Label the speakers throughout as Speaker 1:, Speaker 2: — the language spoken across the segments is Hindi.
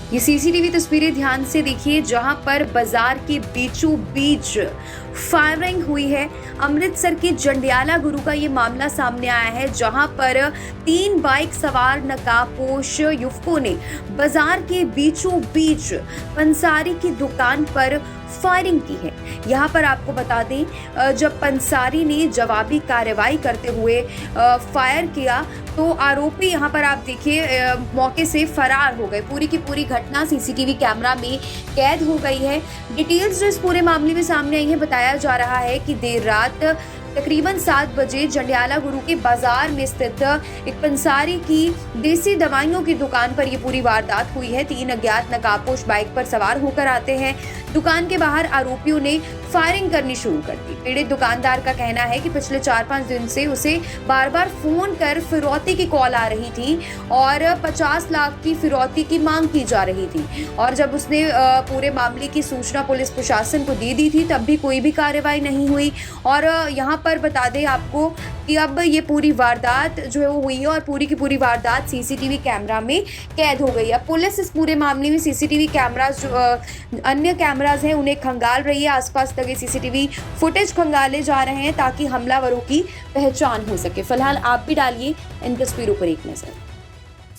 Speaker 1: ये सीसीटीवी तस्वीरें ध्यान से देखिए जहां पर बाजार के बीचों बीच फायरिंग हुई है। अमृतसर के जंडियाला गुरु का ये मामला सामने आया है जहां पर 3 बाइक सवार नकाबपोश युवकों ने बाजार के बीचों बीच पंसारी की दुकान पर फायरिंग की है। यहाँ पर आपको बता दें जब पंसारी ने जवाबी कार्रवाई करते हुए फायर किया तो आरोपी यहाँ पर आप देखिए मौके से फरार हो गए। पूरी की पूरी घटना सीसीटीवी कैमरा में कैद हो गई है। डिटेल्स जो इस पूरे मामले में सामने आई है, बताया जा रहा है कि देर रात तकरीबन 7 बजे जंडियाला गुरु के बाजार में स्थित एक पंसारी की देसी दवाइयों की दुकान पर यह पूरी वारदात हुई है। 3 अज्ञात नकाबपोश बाइक पर सवार होकर आते हैं। दुकान के बाहर आरोपियों ने फायरिंग करनी शुरू कर दी। पीड़ित दुकानदार का कहना है कि पिछले 4-5 दिन से उसे बार बार फोन कर फिरौती की कॉल आ रही थी और 50 लाख की फिरौती की मांग की जा रही थी। और जब उसने पूरे मामले की सूचना पुलिस प्रशासन को दे दी थी तब भी कोई भी कार्रवाई नहीं हुई। और यहाँ पर बता दें आपको कि अब ये पूरी वारदात जो है वो हुई है और पूरी की पूरी वारदात सीसीटीवी कैमरा में कैद हो गई है। पुलिस इस पूरे मामले में सीसीटीवी कैमरास जो अन्य कैमरास हैं उन्हें खंगाल रही है। आसपास लगे सीसीटीवी फुटेज खंगाले जा रहे हैं ताकि हमलावरों की पहचान हो सके। फिलहाल आप भी डालिए इन तस्वीरों पर एक नजर।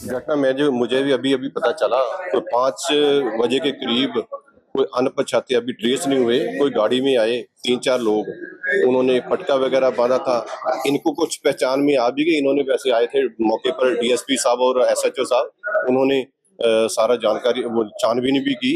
Speaker 2: घटना में जो मुझे भी अभी पता चला तो 5 बजे के करीब कोई अनपछाते अभी ट्रेस नहीं हुए, कोई गाड़ी में आए 3-4 लोग, उन्होंने पटका वगैरह बांधा था। इनको कुछ पहचान में आ भी गई। इन्होंने वैसे आए थे मौके पर डीएसपी साहब और एसएचओ साहब, उन्होंने सारा जानकारी वो छानबीन भी की।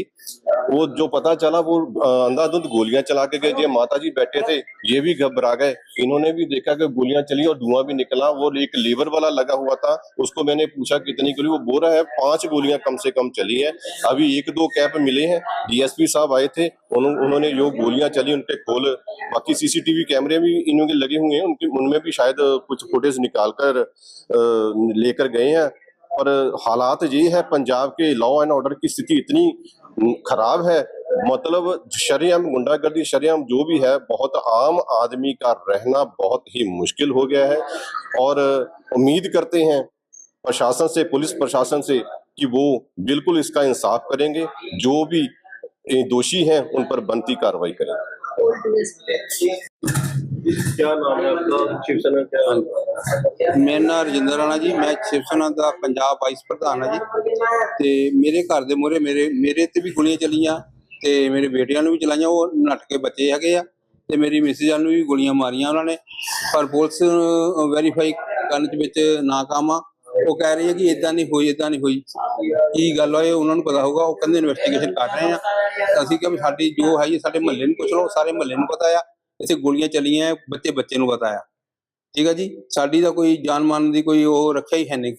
Speaker 2: वो जो पता चला वो अंधाधुंध गोलियां चला के गए। जो माता जी बैठे थे ये भी घबरा गए। इन्होंने भी देखा कि गोलियां चली और धुआं भी निकला। वो एक लीवर वाला लगा हुआ था, उसको मैंने पूछा कितनी गोली, वो बोल रहा है 5 गोलियां कम से कम चली है। अभी 1-2 कैप मिले हैं। डीएसपी साहब आए थे, उन्होंने जो गोलियां चली उनके खोल, बाकी सीसीटीवी कैमरे भी इनके लगे हुए हैं, उनमें भी शायद कुछ फुटेज निकाल कर लेकर गए हैं। और हालात ये है, पंजाब के लॉ एंड ऑर्डर की स्थिति इतनी खराब है, मतलब शरेआम गुंडागर्दी, शरेआम जो भी है, बहुत आम आदमी का रहना बहुत ही मुश्किल हो गया है। और उम्मीद करते हैं प्रशासन से, पुलिस प्रशासन से कि वो बिल्कुल इसका इंसाफ करेंगे, जो भी दोषी हैं उन पर बनती कार्रवाई करेंगे।
Speaker 3: क्या नाम है आपका? शिवसेना क्या?
Speaker 4: मेरा नाम रजिंदर राणा जी, मैं शिवसेना ਦਾ ਪੰਜਾਬ ਵਾਈਸ ਪ੍ਰਧਾਨ ਹਾਂ ਜੀ। ਤੇ ਮੇਰੇ ਘਰ ਦੇ ਮੂਹਰੇ ਮੇਰੇ ਤੇ ਵੀ ਗੋਲੀਆਂ ਚੱਲੀਆਂ ਤੇ ਮੇਰੇ ਬੇਟਿਆਂ ਨੂੰ ਵੀ ਚਲਾਈਆਂ। ਉਹ ਨੱਠ ਕੇ ਬੱਚੇ ਹੈਗੇ ਆ ਤੇ ਮੇਰੀ ਮਿਸਿਸ ਨੂੰ ਵੀ ਗੋਲੀਆਂ ਮਾਰੀਆਂ ਉਹਨਾਂ ਨੇ, ਪਰ ਪੁਲਿਸ ਵੈਰੀਫਾਈ ਕਰਨ ਦੇ ਵਿੱਚ ਨਾਕਾਮ ਆ। ਉਹ ਕਹਿ ਰਹੀ ਹੈ ਕਿ ਇਦਾਂ ਨਹੀਂ ਹੋਈ ਕੀ ਗੱਲ ਹੋਏ ਉਹਨਾਂ ਨੂੰ ਪਤਾ ਹੋਊਗਾ। ਉਹ ਕਹਿੰਦੇ ਇਨਵੈਸਟੀਗੇਸ਼ਨ ਕਰ ਰਹੇ ਆ। ਅਸੀਂ ਕਿਹਾ ਵੀ ਸਾਡੀ ਜੋ ਹੈ ਸਾਡੇ ਮਹੱਲੇ ਨੂੰ ਪੁੱਛ ਲਓ, ਸਾਰੇ ਮਹੱਲੇ ਨੂੰ ਪਤਾ ਆ ਇੱਥੇ ਗੋਲੀਆਂ ਚੱਲੀਆਂ, ਬੱਚੇ ਨੂੰ ਪਤਾ ਆ। ठीक है जी, साड़ी का कोई जान मान की कोई वो रखा ही है नहीं।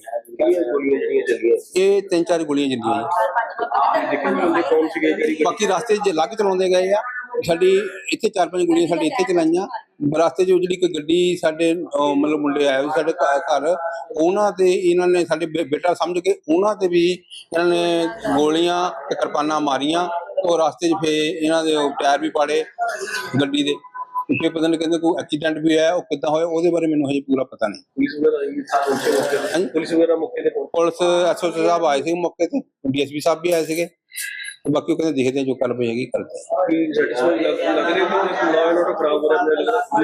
Speaker 4: ये 3-4 गोलियां चलियां। बाकी रास्ते अलग चलाते गए आ। साडी इत्थे 4-5 गोलियां साडे इत्थे चलाइयां। रास्ते जो जिहड़ी कोई गड्डी साडे मतलब मुंडे आए साडे घर, उन्हां ते इन्हां ने साडे बेटा समझ के उन्हां ते भी इन्हां ने गोलियां ते किरपानां मारियां। और रास्ते च फिर इन्हां दे टायर भी पाड़े गड्डी दे। फिर पता नहीं कहते कोई एक्सीडेंट भी है, कितना होया ਉਹਦੇ ਬਾਰੇ ਮੈਨੂੰ ਹਜੇ ਪੂਰਾ ਪਤਾ ਨਹੀਂ। ਪੁਲਿਸ ਐਸਓ ਸਾਹਿਬ ਆਏ ਸੀ ਮੌਕੇ ਤੇ, ਡੀਐਸਪੀ ਸਾਹਿਬ ਵੀ ਆਏ ਸੀਗੇ। ਬਾਕੀ ਉਹ ਕਹਿੰਦੇ ਦੇਖਦੇ ਜੋ ਕਾਰਵਾਈ ਹੈਗੀ ਕਰਦੇ।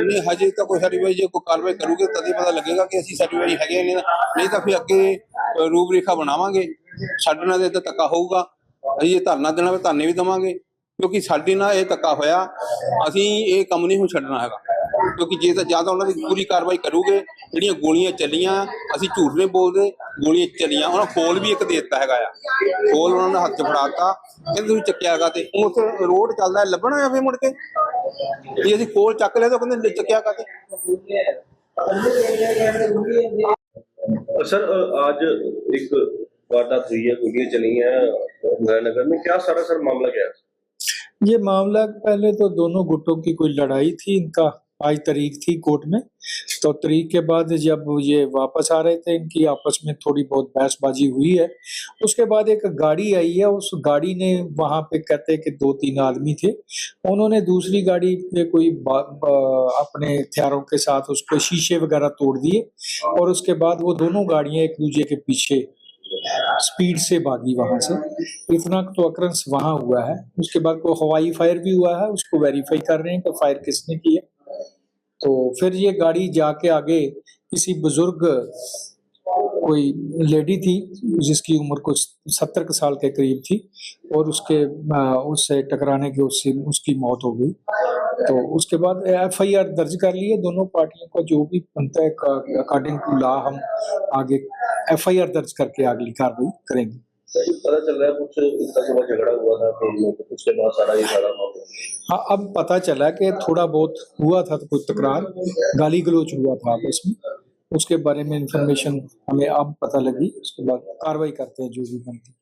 Speaker 4: ਨਹੀਂ ਹਜੇ ਤਾਂ ਕੋਈ ਸਰਟੀਫਾਈ ਜੇ ਕੋਈ ਕਾਰਵਾਈ ਕਰੂਗੇ ਤਦ ਹੀ ਪਤਾ ਲੱਗੇਗਾ ਕਿ ਅਸੀਂ ਸਰਟੀਫਾਈ ਹੈਗੇ ਨਹੀਂ ਤਾਂ ਫਿਰ ਅੱਗੇ ਰੂਪਰੇਖਾ ਬਣਾਵਾਂਗੇ। ਸਾਡੇ ਨਾਲ ਇਹ ਧੱਕਾ ਹੋਊਗਾ, ਅਸੀਂ ਇਹ ਧਰਨਾ ਦੇਣਾ ਧਰਨੇ ਵੀ ਦੇਵਾਂਗੇ ਕਿਉਂਕਿ ਸਾਡੇ ਨਾਲ ਇਹ ਧੱਕਾ ਹੋਇਆ। ਅਸੀਂ ਇਹ ਕੰਮ ਨਹੀਂ ਹੁਣ ਛੱਡਣਾ ਹੈਗਾ ਕਿਉਂਕਿ ਜੇ ਤਾਂ ਜਾਂ ਤਾਂ ਉਹਨਾਂ ਦੀ ਪੂਰੀ ਕਾਰਵਾਈ ਕਰੂਗੇ। ਜਿਹੜੀਆਂ ਗੋਲੀਆਂ ਚੱਲੀਆਂ ਅਸੀਂ ਝੂਠ ਨਹੀਂ ਬੋਲਦੇ, ਗੋਲੀਆਂ ਚੱਲੀਆਂ। ਉਹਨਾਂ ਖੋਲ ਵੀ ਇੱਕ ਦੇ ਦਿੱਤਾ ਹੈਗਾ ਆ, ਖੋਲ ਉਹਨਾਂ ਨੇ ਹੱਥ 'ਚ ਫੜਾਤਾ, ਕਹਿੰਦੇ ਤੁਸੀਂ ਚੱਕਿਆ ਹੈਗਾ ਤੇ ਹੁਣ ਉੱਥੇ ਰੋਡ ਚੱਲਦਾ ਲੱਭਣਾ ਆ। ਫਿਰ ਮੁੜ ਕੇ ਜੇ ਅਸੀਂ ਖੋਲ ਚੱਕ ਲਿਆ ਤਾਂ ਕਹਿੰਦੇ ਚੱਕਿਆ ਹੈਗਾ ਤੇ।
Speaker 3: सर आज एक वारदात हुई है, गोलियां चली हैं नगर में, क्या सारा सर मामला क्या है?
Speaker 5: ये मामला पहले तो दोनों गुटों की कोई लड़ाई थी। इनका 5 तारीख थी कोर्ट में, तो तारीख के बाद जब ये वापस आ रहे थे इनकी आपस में थोड़ी बहुत बहसबाजी हुई है। उसके बाद एक गाड़ी आई है, उस गाड़ी ने वहां पे कहते कि 2-3 आदमी थे, उन्होंने दूसरी गाड़ी पे कोई अपने हथियारों के साथ उसके शीशे वगैरह तोड़ दिए और उसके बाद वो दोनों गाड़ियां एक दूसरे के पीछे स्पीड से भागी वहां से। इतना तो अक्रंस वहां हुआ है। उसके बाद को हवाई फायर भी हुआ है, उसको वेरीफाई कर रहे हैं कि फायर किसने किया। तो फिर ये गाड़ी जाके आगे किसी बुजुर्ग कोई लेडी थी जिसकी उम्र कुछ 70 के साल के करीब थी, और उससे टकराने की उसकी मौत हो गई। तो उसके बाद FIR दर्ज कर ली है। दोनों पार्टियों का जो भी बनता है अकॉर्डिंग टू लॉ हम आगे FIR दर्ज करके अगली कार्रवाई करेंगे।
Speaker 3: पता चल रहा है कुछ इसका सुबह झगड़ा हुआ था, तो उसके बाद सारा मामला।
Speaker 5: हाँ, अब पता चला कि थोड़ा बहुत हुआ था, तो कोई तकरार गाली गलौज हुआ था आपस में। उसके बारे में इंफॉर्मेशन हमें अब पता लगी। उसके बाद कार्रवाई करते हैं जो भी बनती है।